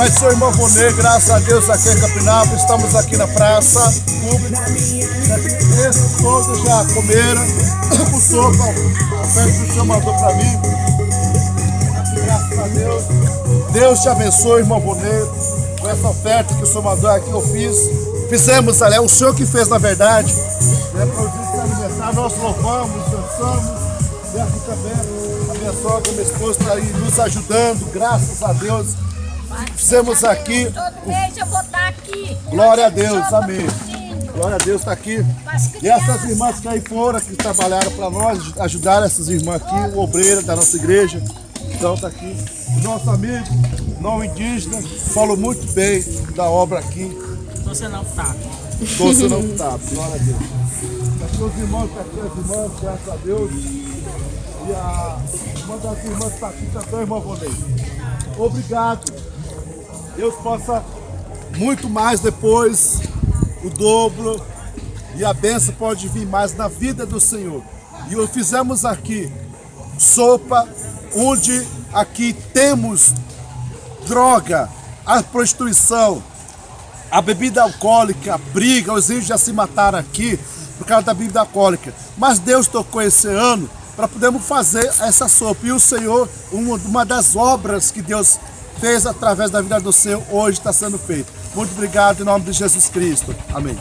Mas sou irmão Vonê, graças a Deus aqui em Capinápolis, estamos aqui na praça pública. Esses todos já comeram com sopa, a oferta que o Senhor mandou para mim. Graças a Deus. Deus te abençoe, irmão Vonê, com essa oferta que o Senhor mandou aqui, eu fiz. Fizemos, é o Senhor que fez na verdade. Para o se alimentar, nós louvamos, dançamos. E aqui também a minha sogra, minha esposa está aí nos ajudando, graças a Deus. Fizemos aqui. Todo mês eu vou estar aqui. Glória a Deus, amém. Glória a Deus está aqui. E essas irmãs que aí foram, que trabalharam para nós, ajudaram essas irmãs aqui, o obreiro da nossa igreja. Então está aqui. Nosso amigo, não indígena, falou muito bem da obra aqui. Você não sabe. Você não sabe, glória a Deus. Aqui os irmãos, aqui as irmãs, graças a Deus. E uma das irmãs está aqui também, irmã Vonê. Obrigado. Deus possa muito mais depois, o dobro, e a bênção pode vir mais na vida do Senhor. E fizemos aqui sopa, onde aqui temos droga, a prostituição, a bebida alcoólica, a briga, os índios já se mataram aqui por causa da bebida alcoólica. Mas Deus tocou esse ano para podermos fazer essa sopa. E o Senhor, uma das obras que Deus fez através da vida do Senhor, hoje está sendo feita. Muito obrigado em nome de Jesus Cristo. Amém.